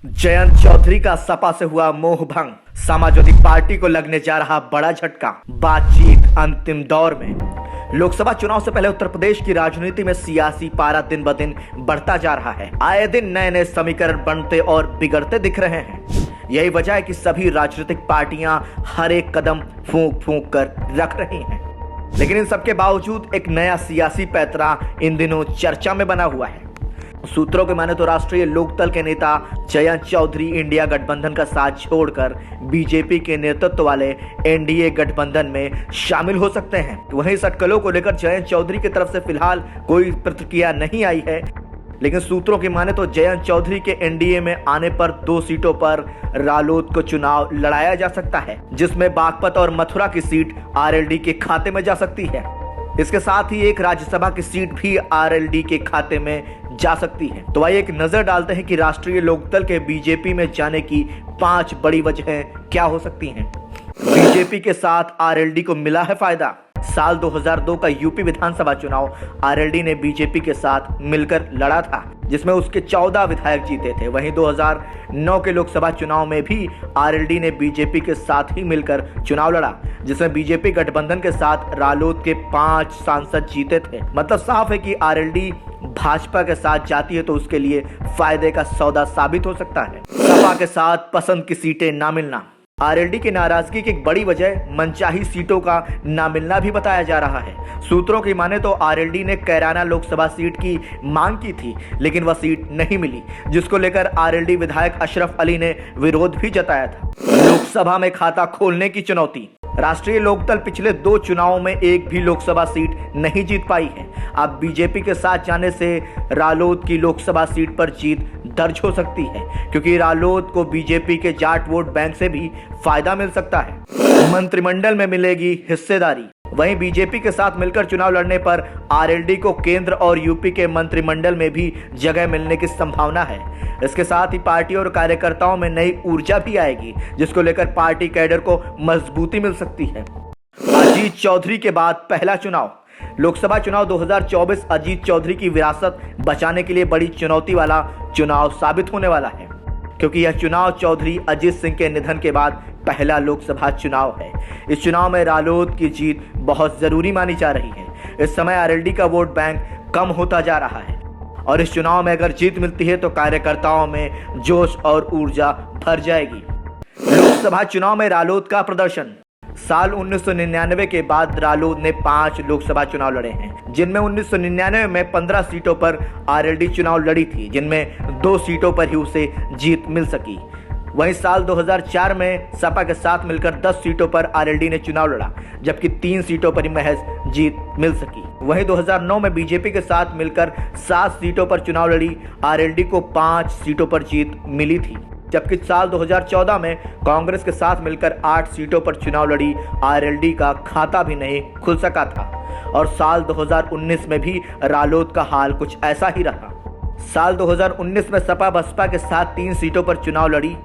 जयंत चौधरी का सपा से हुआ मोह भंग, समाजवादी पार्टी को लगने जा रहा बड़ा झटका। बातचीत अंतिम दौर में। लोकसभा चुनाव से पहले उत्तर प्रदेश की राजनीति में सियासी पारा दिन ब दिन बढ़ता जा रहा है। आए दिन नए नए समीकरण बनते और बिगड़ते दिख रहे हैं। यही वजह है कि सभी राजनीतिक पार्टियां हर एक कदम फूंक फूंक कर रख रही हैं। लेकिन इन सबके बावजूद एक नया सियासी पैंतरा इन दिनों चर्चा में बना हुआ है। सूत्रों के माने तो राष्ट्रीय लोकदल के नेता जयंत चौधरी इंडिया गठबंधन का साथ छोड़कर बीजेपी के नेतृत्व वाले एनडीए गठबंधन में शामिल हो सकते हैं। वहीं इस अटकलों को लेकर जयंत चौधरी की तरफ से फिलहाल कोई प्रतिक्रिया नहीं आई है। लेकिन सूत्रों की माने तो जयंत चौधरी के एनडीए में आने पर 2 सीटों पर रालोद को चुनाव लड़ाया जा सकता है, जिसमें बागपत और मथुरा की सीट आरएलडी के खाते में जा सकती है। इसके साथ ही एक राज्यसभा की सीट भी आरएलडी के खाते में जा सकती है। तो आइए एक नजर डालते हैं कि राष्ट्रीय लोकदल के बीजेपी में जाने की 5 बड़ी वजहें क्या हो सकती हैं। बीजेपी के साथ आरएलडी को मिला है फायदा। साल 2002 का यूपी विधानसभा चुनाव आरएलडी ने बीजेपी के साथ मिलकर लड़ा था, जिसमें उसके 14 विधायक जीते थे। वहीं 2009 के लोकसभा चुनाव में भी आरएलडी ने बीजेपी के साथ ही मिलकर चुनाव लड़ा, जिसमें बीजेपी गठबंधन के साथ रालोद के 5 सांसद जीते थे। मतलब साफ है कि आरएलडी भाजपा के साथ जाती है तो उसके लिए फायदे का सौदा साबित हो सकता है। सपा के साथ पसंद की सीटें ना मिलना। आरएलडी की नाराजगी की एक बड़ी वजह मनचाही सीटों का ना मिलना भी बताया जा रहा है। सूत्रों की माने तो आरएलडी ने कैराना लोकसभा सीट की मांग की थी, लेकिन वह सीट नहीं मिली, जिसको लेकर आरएलडी विधायक अशरफ अली ने विरोध भी जताया था। लोकसभा में खाता खोलने की चुनौती। राष्ट्रीय लोकदल पिछले 2 चुनावों में एक भी लोकसभा सीट नहीं जीत पाई है। अब बीजेपी के साथ जाने से रालोद की लोकसभा सीट पर जीत दर्ज हो सकती है, क्योंकि रालोद को बीजेपी के जाट वोट बैंक से भी फायदा मिल सकता है। मंत्रिमंडल में मिलेगी हिस्सेदारी। वहीं बीजेपी के साथ मिलकर चुनाव लड़ने पर आरएलडी को केंद्र और यूपी के मंत्रिमंडल में भी जगह मिलने की संभावना है। इसके साथ ही पार्टी और कार्यकर्ताओं में नई ऊर्जा भी आएगी, जिसको लेकर पार्टी कैडर को मजबूती मिल सकती है। अजीत चौधरी के बाद पहला चुनाव। लोकसभा चुनाव 2024 अजीत चौधरी की विरासत बचाने के लिए बड़ी चुनौती वाला चुनाव साबित होने वाला है, क्योंकि यह चुनाव चौधरी अजीत सिंह के निधन के बाद पहला लोकसभा चुनाव है। इस चुनाव में रालोद की जीत बहुत जरूरी मानी जा रही है। इस समय आरएलडी का वोट बैंक कम होता जा रहा है और इस चुनाव में अगर जीत मिलती है तो कार्यकर्ताओं में जोश और ऊर्जा भर जाएगी। लोकसभा चुनाव में रालोद का प्रदर्शन। साल 1999 के बाद रालोद ने 5 लोकसभा चुनाव लड़े हैं, जिनमें 1999 में 15 सीटों पर आरएलडी चुनाव लड़ी थी, जिनमें 2 सीटों पर ही उसे जीत मिल सकी। वहीं साल 2004 में सपा के साथ मिलकर 10 सीटों पर आरएलडी ने चुनाव लड़ा, जबकि 3 सीटों पर ही महज जीत मिल सकी। वहीं 2009 में बीजेपी के साथ मिलकर 7 सीटों पर चुनाव लड़ी आरएलडी को 5 सीटों पर जीत मिली थी, जबकि साल 2014 में कांग्रेस के साथ मिलकर 8 सीटों पर चुनाव लड़ी आरएलडी का खाता भी नहीं खुल सका था। और साल 2019 में भी रालोद का हाल कुछ ऐसा ही रहा। साल 2019 में सपा बसपा के साथ 3 सीटों पर चुनाव लड़ी,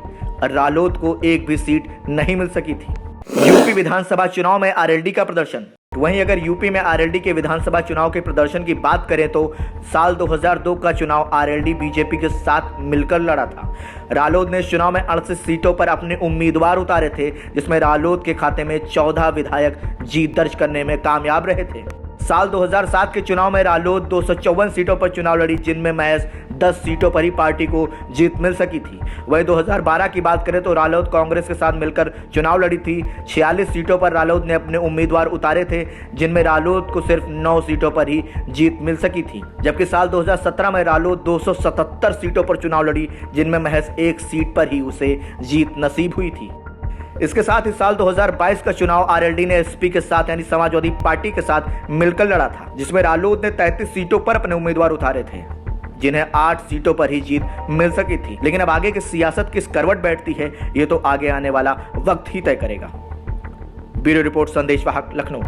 रालोद को एक भी सीट नहीं मिल सकी थी। यूपी विधानसभा चुनाव में आरएलडी का प्रदर्शन। वहीं अगर यूपी में आरएलडी के विधानसभा चुनाव के प्रदर्शन की बात करें तो साल 2002 का चुनाव आरएलडी बीजेपी के साथ मिलकर लड़ा था। रालोद ने इस चुनाव में 68 सीटों पर अपने उम्मीदवार उतारे थे, जिसमें रालोद के खाते में 14 विधायक जीत दर्ज करने में कामयाब रहे थे। साल 2007 के चुनाव में रालोद 254 सीटों पर चुनाव लड़ी, जिनमें महज 10 सीटों पर ही पार्टी को जीत मिल सकी थी। वहीं 2012 की बात करें तो रालोद कांग्रेस के साथ मिलकर चुनाव लड़ी थी। 46 सीटों पर रालोद ने अपने उम्मीदवार उतारे थे, जिनमें रालोद को सिर्फ 9 सीटों पर ही जीत मिल सकी थी। जबकि साल 2017 में रालोद 277 सीटों पर चुनाव लड़ी, जिनमें महज 1 सीट पर ही उसे जीत नसीब हुई थी। इसके साथ ही साल 2022 का चुनाव आरएलडी ने एसपी के साथ यानी समाजवादी पार्टी के साथ मिलकर लड़ा था, जिसमें रालोद ने 33 सीटों पर अपने उम्मीदवार उतारे थे, जिन्हें 8 सीटों पर ही जीत मिल सकी थी। लेकिन अब आगे की सियासत किस करवट बैठती है, ये तो आगे आने वाला वक्त ही तय करेगा। ब्यूरो रिपोर्ट, संदेश वाहक, लखनऊ।